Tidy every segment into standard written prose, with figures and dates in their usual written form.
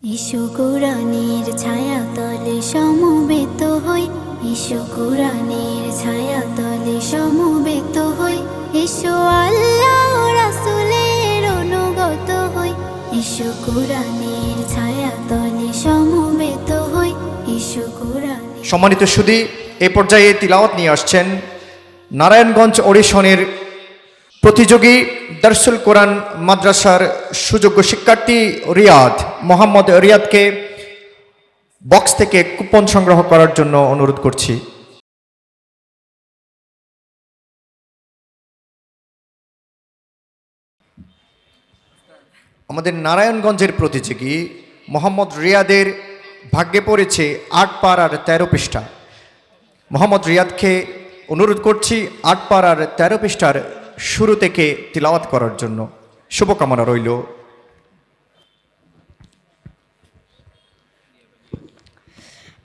ঈশো কুরআনের ছায়া তলে সমবেত হই, ঈশো কুরআনের ছায়া তলে সমবেত হই, ঈশো আল্লাহ রাসূলের অনুগত হই, ঈশো কুরআনের ছায়া তলে সমবেত হই, ঈশো কুরআন। সম্মানিত সুধী, এই পর্যায়ে তিলাওয়াত নিয়ে আসছেন নারায়ণগঞ্জ অডিশনের প্রতিযোগী দারসুল কোরআন মাদ্রাসার সুযোগ্য শিক্ষার্থী রিয়াদ। মোহাম্মদ রিয়াদকে বক্স থেকে কুপন সংগ্রহ করার জন্য অনুরোধ করছি। আমাদের নারায়ণগঞ্জের প্রতিযোগী মোহাম্মদ রিয়াদের ভাগ্যে পড়েছে ৮ পারার ১৩ পৃষ্ঠা। মোহাম্মদ রিয়াদকে অনুরোধ করছি ৮ পারার ১৩ পৃষ্ঠার শুরু থেকে তিলাওয়াত করার জন্য। শুভকামনা রইল।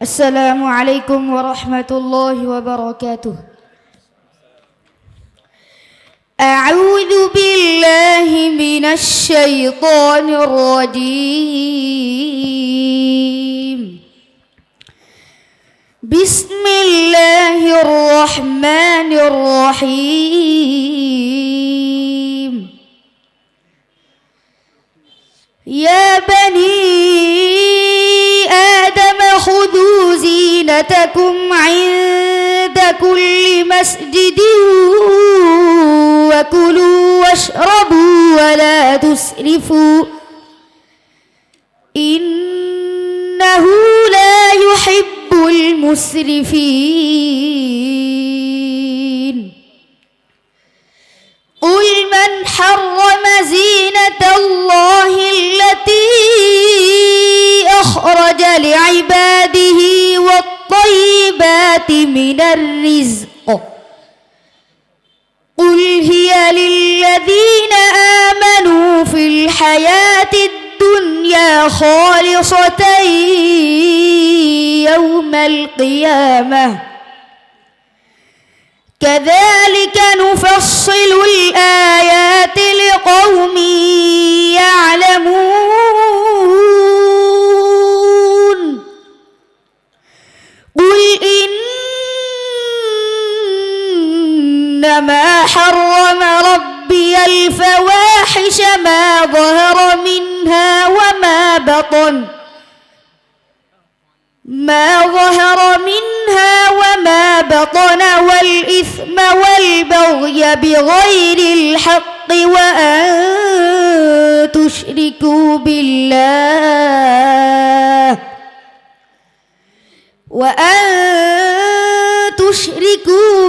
السلام عليكم ورحمة الله وبركاته. أعوذ بالله من الشيطان الرجيم. بسم الله الرحمن الرحيم. يا بني آدم خذوا زينتكم عند كل مسجد وكلوا واشربوا ولا تسرفوا إنه لا يحب المسرفين. قل من حرم زينة الله التي أخرج لعباده والطيبات من الرزق قل هي للذين آمنوا في الحياة الدنيا خالصة يوم القيامة كذلك نفصل الآيات لقوم يعلمون. قل إنما حرم ربي الفواحش ما ظهر منها وما بطن والإثم والبغي بغير الحق وأن تشركوا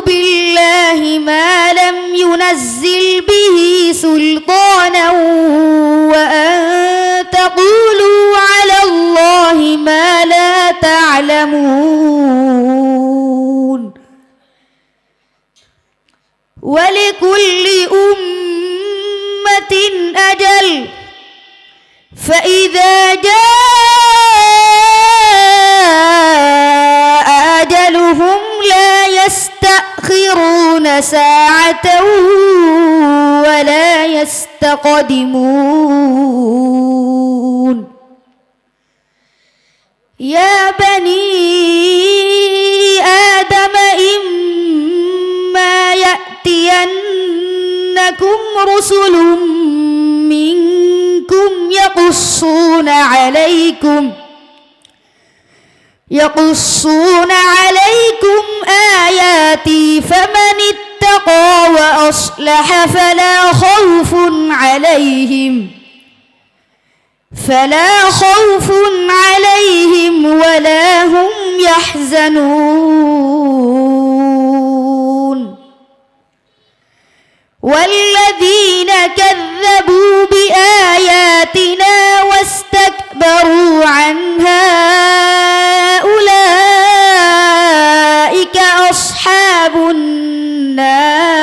بالله ما لم ينزل به سلطانا وأن تقولوا على الله ما لا تعلمون. ولكل أمة أجل فإذا جاء أجلهم لا يستأخرون ساعة ولا يستقدمون. يا بني آدم إما يأتينكم رسل منكم يقصون عليكم آياتي فمن اتقى وأصلح فلا خوف عليهم ولا هم يحزنون. والذين كذبوا بآياتنا واستكبروا عنها أولئك أصحاب النار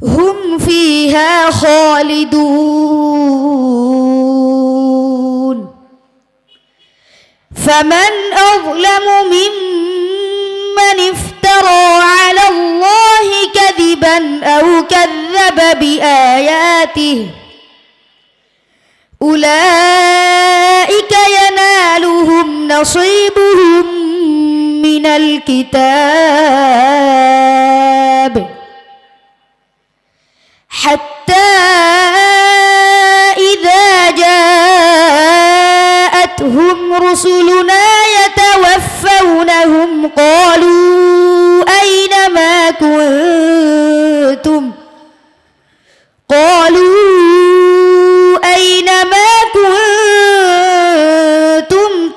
هم فيها خالدون. فمن أظلم ممن افترى على الله كذبا أو كذب بآياته أولئك ينالهم نصيبهم من الكتاب حتى إذا جاءتهم رسلنا يتوفونهم قالوا أين ما كنتم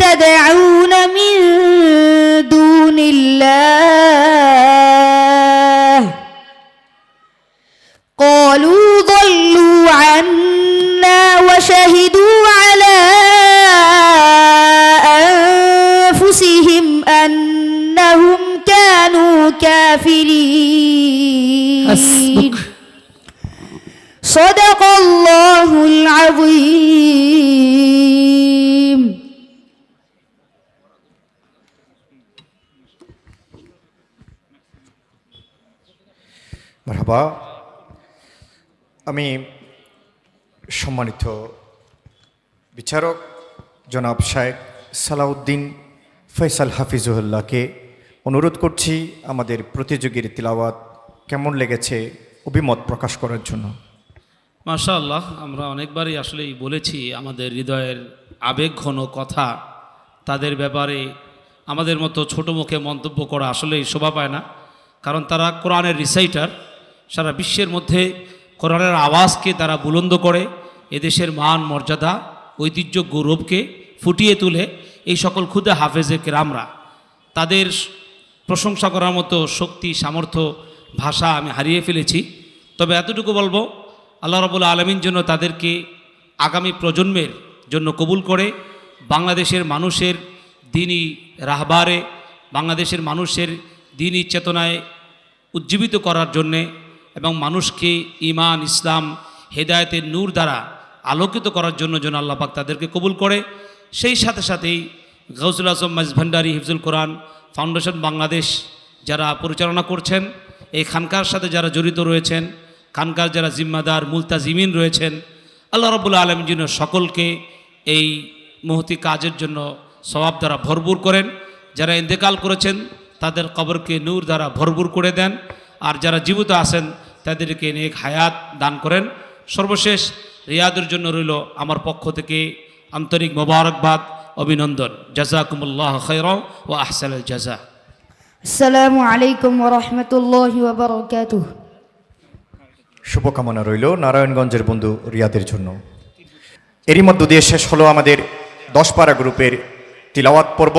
تدعون من دون الله قالوا ضلوا عنا وشهدوا على أنفسهم أنهم كانوا كافرين حسبك صدق الله العظيم মারহাবা। আমি সম্মানিত বিচারক জনাব শায়েখ সালাউদ্দিন ফয়সাল হাফিজুল্লাহকে অনুরোধ করছি আমাদের প্রতিযোগীর তিলাওয়াত কেমন লেগেছে অভিমত প্রকাশ করার জন্য। মাশাআল্লাহ, আমরা অনেকবারই আসলেই বলেছি আমাদের হৃদয়ের আবেগঘন কথা তাদের ব্যাপারে আমাদের মতো ছোট মুখে মন্তব্য করা আসলেই শোভা পায় না, কারণ তারা কোরআনের রিসাইটার। সারা বিশ্বের মধ্যে কোরআনের আওয়াজকে তারা বুলন্দ করে এদেশের মান মর্যাদা ঐতিহ্য গৌরবকে ফুটিয়ে তুলে এই সকল ক্ষুদে হাফেজে কেরামরা। তাদের প্রশংসা করার মতো শক্তি সামর্থ্য ভাষা আমি হারিয়ে ফেলেছি। তবে এতটুকু বলবো, আল্লাহ রাব্বুল আলামিন যেন তাদেরকে আগামী প্রজন্মের জন্য কবুল করে বাংলাদেশের মানুষের দ্বীনি রাহবারে, বাংলাদেশের মানুষের দ্বীনি চেতনায় উজ্জীবিত করার জন্যে এবং মানুষকে ঈমান ইসলাম হেদায়েতের নূর দ্বারা আলোকিত করার জন্য যেন আল্লাহ পাক তাদেরকে কবুল করে। সেই সাথে সাথেই গাউসুল আজম মাঝভান্ডারী হিফজুল কোরআন ফাউন্ডেশন বাংলাদেশ যারা পরিচালনা করছেন, এই খানকার সাথে যারা জড়িত রয়েছেন, খানকার যারা জিম্মাদার মুলতাজিমিন রয়েছেন, আল্লাহ রাব্বুল আলামিন যেন সকলকে এই মহতি কাজের জন্য সওয়াব দ্বারা ভরপুর করেন। যারা ইন্তেকাল করেছেন তাদের কবরকে নূর দ্বারা ভরপুর করে দেন, আর যারা জীবিত আছেন তাদেরকে নেক হায়াত দান করেন। সর্বশেষ রিয়াদের জন্য রইল আমার পক্ষ থেকে আন্তরিক মোবারকবাদ, অভিনন্দন। জাযাকুমুল্লাহ খায়রান ওয়া আহসানাল জাযা। আসসালামু আলাইকুম ওয়া রাহমাতুল্লাহি ওয়া বারাকাতুহু। শুভকামনা রইল নারায়ণগঞ্জের বন্ধু রিয়াদের জন্য। এরই মধ্য দিয়ে শেষ হলো আমাদের 10 পারা গ্রুপের তিলাওয়াত পর্ব।